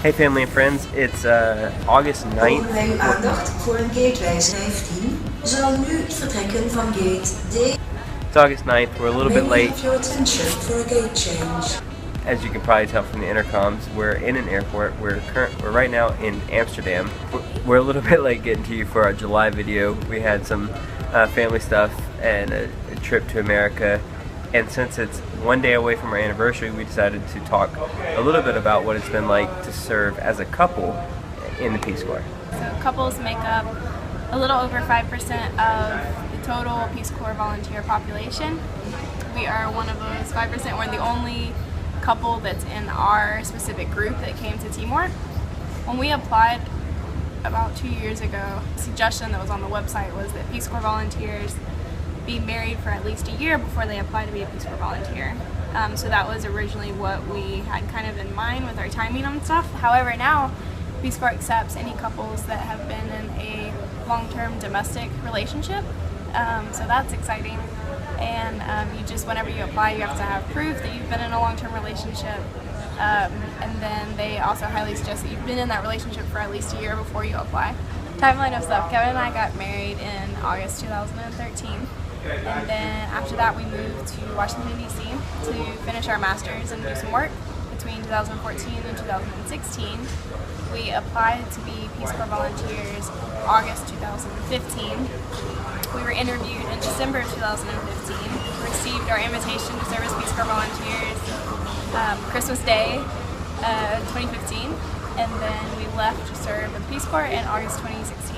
Hey family and friends, it's August 9th. Mijn aandacht voor een gatewijzer 15 zal nu vertrekken van gate D. It's August 9th, we're a little bit late. Your attention for a gate change. As you can probably tell from the intercoms, we're in an airport. We're right now in Amsterdam. We're a little bit late getting to you for our July video. We had some family stuff and a trip to America. And since it's one day away from our anniversary, we decided to talk a little bit about what it's been like to serve as a couple in the Peace Corps. So couples make up a little over 5% of the total Peace Corps volunteer population. We are one of those 5%. We're the only couple that's in our specific group that came to Timor. When we applied about 2 years ago, the suggestion that was on the website was that Peace Corps volunteers be married for at least a year before they apply to be a Peace Corps volunteer. So that was originally what we had kind of in mind with our timing on stuff. However, now Peace Corps accepts any couples that have been in a long-term domestic relationship. So that's exciting. And you just, whenever you apply, you have to have proof that you've been in a long-term relationship. And then they also highly suggest that you've been in that relationship for at least a year before you apply. Timeline of stuff. Kevin and I got married in August 2013. And then after that we moved to Washington, D.C. to finish our master's and do some work. Between 2014 and 2016, we applied to be Peace Corps volunteers August 2015. We were interviewed in December of 2015, received our invitation to serve as Peace Corps volunteers Christmas Day 2015, and then we left to serve with the Peace Corps in August 2016.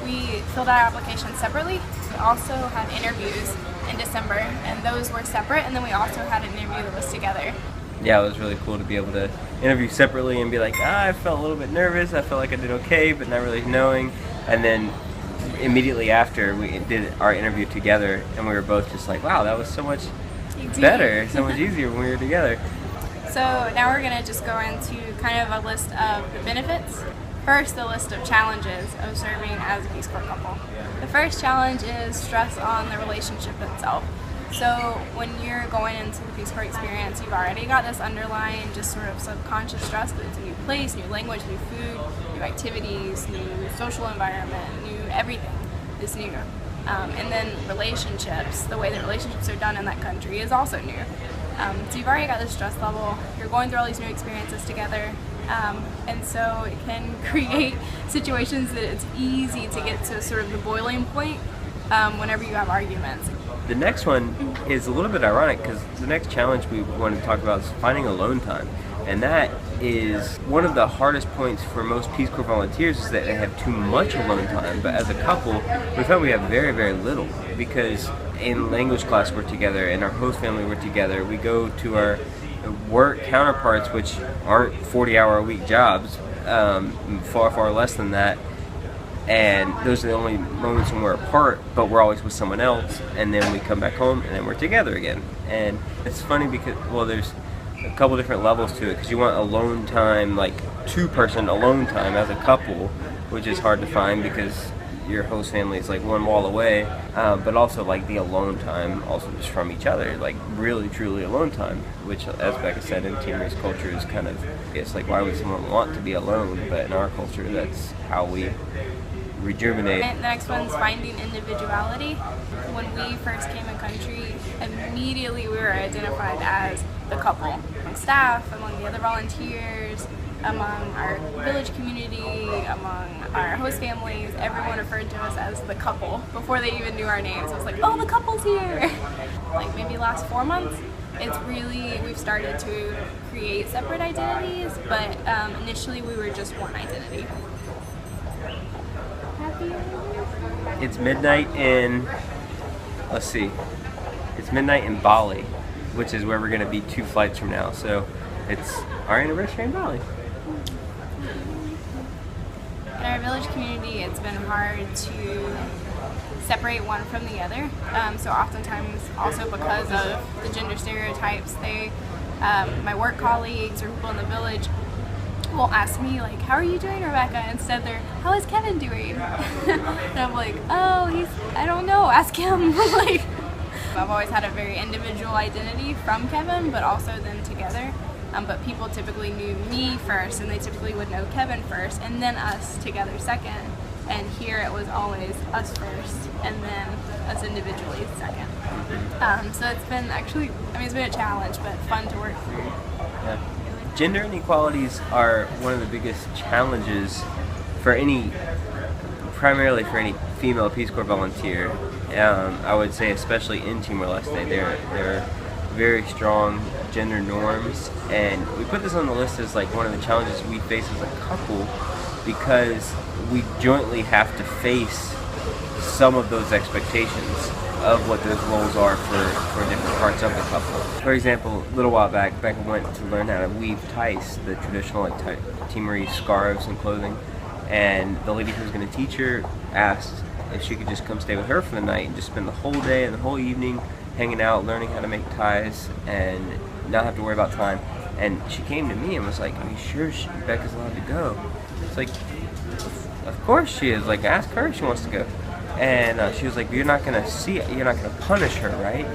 We filled out our application separately. We also had interviews in December, and those were separate, and then we also had an interview that was together. Yeah, it was really cool to be able to interview separately and be like, I felt a little bit nervous, I felt like I did okay, but not really knowing. And then immediately after, we did our interview together, and we were both just like, wow, that was so much better, so much easier when we were together. So now we're going to just go into kind of a list of the benefits. First, the list of challenges of serving as a Peace Corps couple. The first challenge is stress on the relationship itself. So when you're going into the Peace Corps experience, you've already got this underlying just sort of subconscious stress that it's a new place, new language, new food, new activities, new social environment, new everything is new. And then relationships, the way that relationships are done in that country is also new. So you've already got this stress level, you're going through all these new experiences together, and so it can create situations that it's easy to get to sort of the boiling point whenever you have arguments. The next one is a little bit ironic because the next challenge we want to talk about is finding alone time. And that is one of the hardest points for most Peace Corps volunteers, is that they have too much alone time. But as a couple, we found we have very, very little, because in language class we're together, in our host family we're together, we go to our work counterparts, which aren't 40-hour-a-week jobs, far, far less than that. And those are the only moments when we're apart, but we're always with someone else, and then we come back home and then we're together again. And it's funny because, well, there's a couple different levels to it, because you want alone time, like two-person alone time as a couple, which is hard to find because your host family is like one wall away, but also like the alone time also just from each other, like really truly alone time, which, as Becca said, in Timor's culture is kind of, it's like, why would someone want to be alone? But in our culture, that's how we rejuvenate. And the next one's finding individuality. When we first came in country, immediately we were identified as the couple. Among staff, among the other volunteers, among our village community, among our host families, everyone referred to us as the couple before they even knew our names. It was like, oh, the couple's here! Like maybe last 4 months, it's really, we've started to create separate identities, but initially we were just one identity. It's midnight in, let's see, it's midnight in Bali, which is where we're going to be 2 flights from now. So it's our anniversary in Bali. In our village community, it's been hard to separate one from the other. So oftentimes, also because of the gender stereotypes, my work colleagues or people in the village will ask me, like, how are you doing, Rebecca? Instead they're, how is Kevin doing? And I'm like, oh, I don't know, ask him. Like, I've always had a very individual identity from Kevin, but also then together. but people typically knew me first, and they typically would know Kevin first, and then us together second. And here it was always us first, and then us individually second. So it's been actually, it's been a challenge, but fun to work through. Yeah. Gender inequalities are one of the biggest challenges for primarily for any female Peace Corps volunteer. I would say especially in Timor-Leste, there are very strong gender norms, and we put this on the list as like one of the challenges we face as a couple, because we jointly have to face some of those expectations of what those roles are for different parts of the couple. For example, a little while back, Becca went to learn how to weave Tais, the traditional Timorese scarves and clothing, and the lady who was going to teach her asked if she could just come stay with her for the night and just spend the whole day and the whole evening hanging out, learning how to make ties, and not have to worry about time. And she came to me and was like, "Are you sure Becca's allowed to go?" It's like, of course she is. Like, ask her if she wants to go. And she was like, "You're not gonna see it. You're not gonna punish her, right?"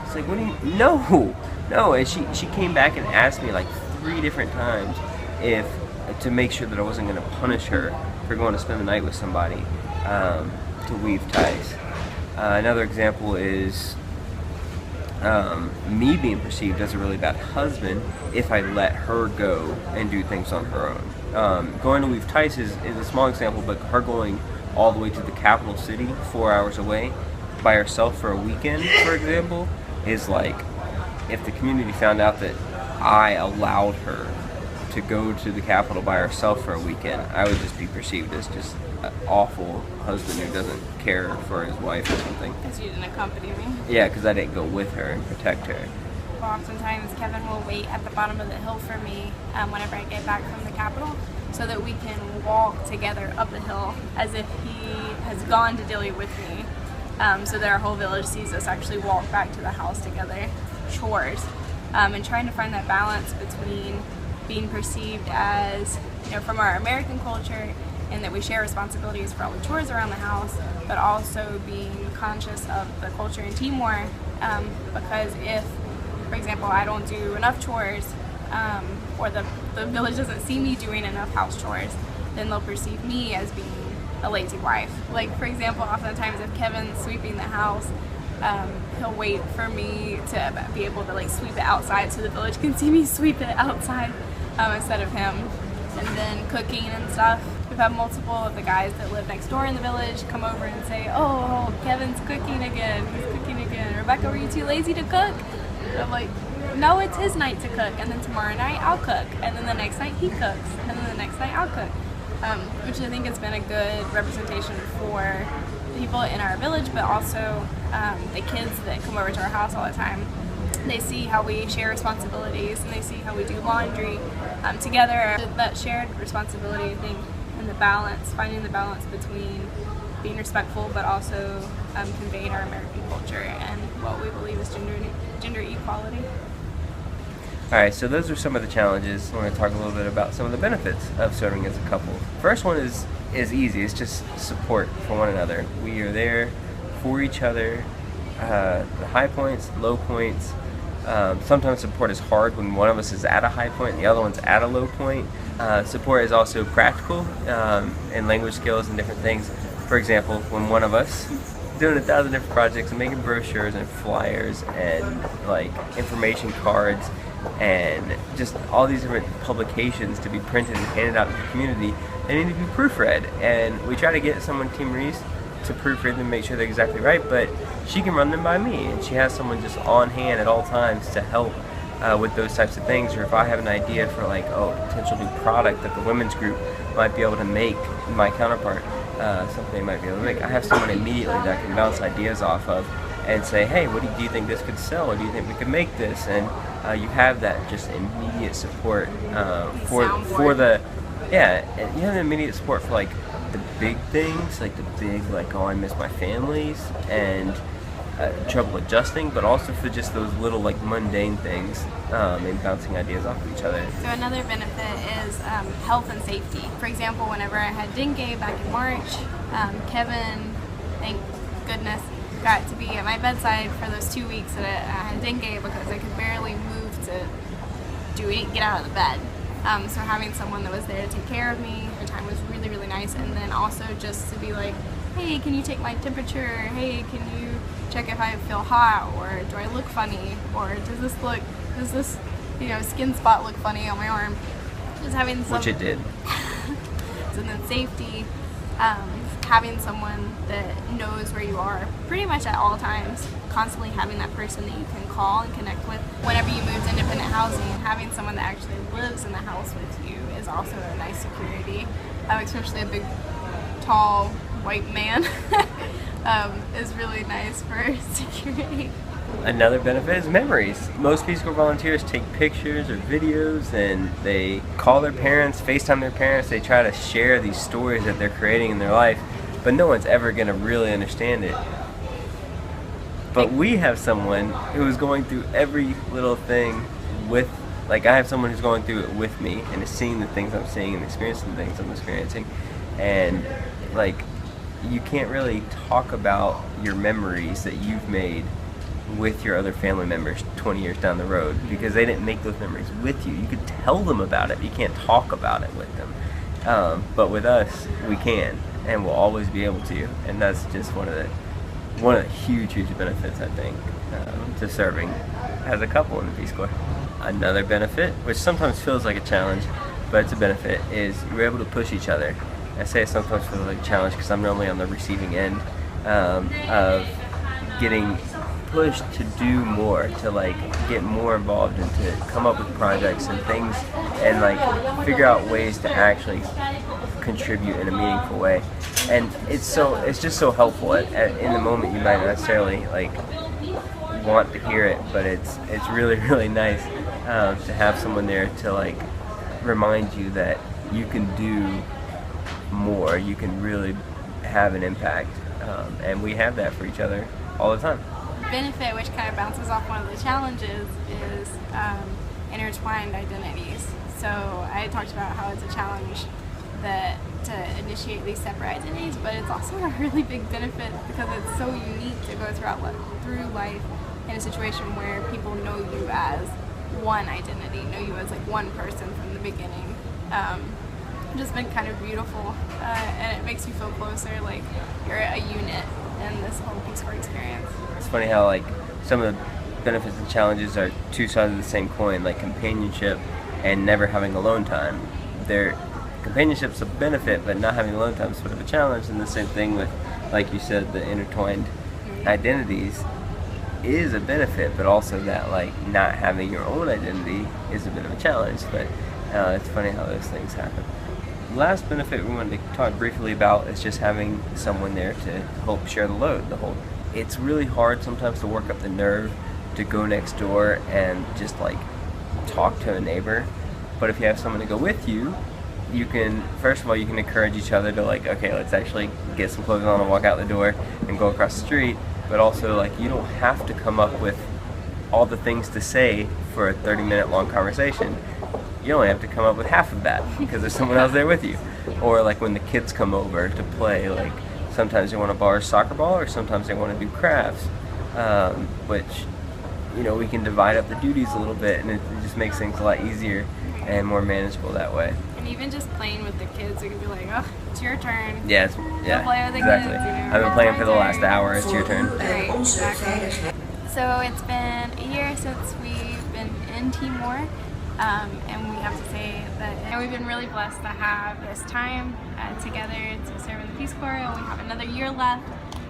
It's like, "What do you? No." And she came back and asked me like 3 different times to make sure that I wasn't gonna punish her for going to spend the night with somebody to weave ties. Another example is me being perceived as a really bad husband if I let her go and do things on her own. Going to weave ties is a small example, but her going all the way to the capital city, 4 hours away, by herself for a weekend, for example, is like, if the community found out that I allowed her to go to the capital by herself for a weekend, I would just be perceived as just an awful husband who doesn't care for his wife or something. Because you didn't accompany me. Yeah, because I didn't go with her and protect her. Well, oftentimes Kevin will wait at the bottom of the hill for me whenever I get back from the capital, so that we can walk together up the hill as if he has gone to Dili with me, so that our whole village sees us actually walk back to the house together. Chores, and trying to find that balance between being perceived as, from our American culture, and that we share responsibilities for all the chores around the house, but also being conscious of the culture in Timor, because if, for example, I don't do enough chores, or the village doesn't see me doing enough house chores, then they'll perceive me as being a lazy wife. Like, for example, oftentimes if Kevin's sweeping the house, he'll wait for me to be able to like sweep it outside so the village can see me sweep it outside instead of him. And then cooking and stuff. We've had multiple of the guys that live next door in the village come over and say, "Oh, Kevin's cooking again, he's cooking again. Rebecca, were you too lazy to cook?" And I'm like, "No, it's his night to cook, and then tomorrow night I'll cook, and then the next night he cooks, and then the next night I'll cook." Which I think has been a good representation for people in our village, but also the kids that come over to our house all the time. They see how we share responsibilities, and they see how we do laundry together. That shared responsibility, I think, and the balance, finding the balance between being respectful but also conveying our American culture and what we believe is gender equality. Alright, so those are some of the challenges. We're going to talk a little bit about some of the benefits of serving as a couple. First one is easy. It's just support for one another. We are there for each other, the high points, low points. Sometimes support is hard when one of us is at a high point and the other one's at a low point. Support is also practical in language skills and different things. For example, when one of us doing 1,000 different projects and making brochures and flyers and like information cards and just all these different publications to be printed and handed out to the community, they need to be proofread. And we try to get someone Timorese to proofread them and make sure they're exactly right, but she can run them by me, and she has someone just on hand at all times to help with those types of things. Or if I have an idea for like a potential new product that the women's group might be able to make, my counterpart, something they might be able to make, I have someone immediately that I can bounce ideas off of and say, "Hey, what do you think this could sell? Or do you think we could make this?" And you have that just immediate support for the and you have immediate support for like the big things, like the big "oh, I miss my families" and trouble adjusting, but also for just those little like mundane things and bouncing ideas off of each other. So another benefit is health and safety. For example, whenever I had dengue back in March, Kevin, thank goodness, got to be at my bedside for those 2 weeks that I had dengue because I could barely move to get out of the bed. So having someone that was there to take care of me every time was really, really nice. And then also just to be like, hey, can you take my temperature? Hey, can you check if I feel hot? Or do I look funny? Or does this skin spot look funny on my arm? Just having some, which it did. So then safety, having someone that knows where you are pretty much at all times, constantly having that person that you can call and connect with. Whenever you move to independent housing, having someone that actually lives in the house with you is also a nice security, especially a big, tall, white man is really nice for security. Another benefit is memories. Most Peace Corps volunteers take pictures or videos and they call their parents, FaceTime their parents. They try to share these stories that they're creating in their life, but no one's ever going to really understand it. But we have someone who is going through every little thing with, like I have someone who's going through it with me and is seeing the things I'm seeing and experiencing the things I'm experiencing. And like, you can't really talk about your memories that you've made with your other family members 20 years down the road because they didn't make those memories with you. You could tell them about it, but you can't talk about it with them. But with us, we can, and we'll always be able to. And that's just one of the huge benefits, I think, to serving as a couple in the Peace Corps. Another benefit, which sometimes feels like a challenge, but it's a benefit, is you're able to push each other. I say it sometimes feels like a challenge because I'm normally on the receiving end of getting pushed to do more, to like get more involved and to come up with projects and things and like figure out ways to actually contribute in a meaningful way. And it's just so helpful. In the moment you might not necessarily like want to hear it, but it's really, really nice to have someone there to like remind you that you can do more, you can really have an impact, and we have that for each other all the time. Benefit, which kind of bounces off one of the challenges, is intertwined identities. So I talked about how it's a challenge to initiate these separate identities, but it's also a really big benefit because it's so unique to go through life in a situation where people know you as one identity, know you as like one person from the beginning. Just been kind of beautiful, and it makes you feel closer, like you're a unit in this whole Peace Corps experience. It's funny how like some of the benefits and challenges are two sides of the same coin, like companionship and never having alone time. Companionship's a benefit, but not having alone time is sort of a challenge. And the same thing with, like you said, the intertwined identities is a benefit, but also that like not having your own identity is a bit of a challenge. But it's funny how those things happen. Last benefit we wanted to talk briefly about is just having someone there to help share the load. It's really hard sometimes to work up the nerve to go next door and just like talk to a neighbor. But if you have someone to go with you, you can, first of all, you can encourage each other to like, okay, let's actually get some clothes on and walk out the door and go across the street. But also like, you don't have to come up with all the things to say for a 30-minute long conversation. You only have to come up with half of that because there's someone else there with you. Or like when the kids come over to play, like sometimes they want to borrow a soccer ball or sometimes they want to do crafts, which, you know, we can divide up the duties a little bit and it just makes things a lot easier and more manageable that way. And even just playing with the kids, it can be like, oh, it's your turn. Yeah, Play with the exactly. kids, you know, I've been playing for the last hour, it's your turn. Right, exactly. So it's been a year since we've been in Timor. And we have to say that we've been really blessed to have this time together to serve in the Peace Corps, and we have another year left.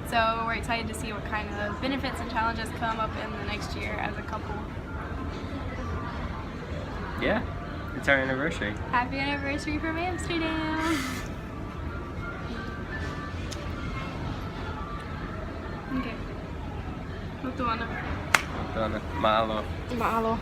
So we're excited to see what kind of benefits and challenges come up in the next year as a couple. Yeah, it's our anniversary. Happy anniversary from Amsterdam! Okay. Mahalo. Mahalo. Mahalo.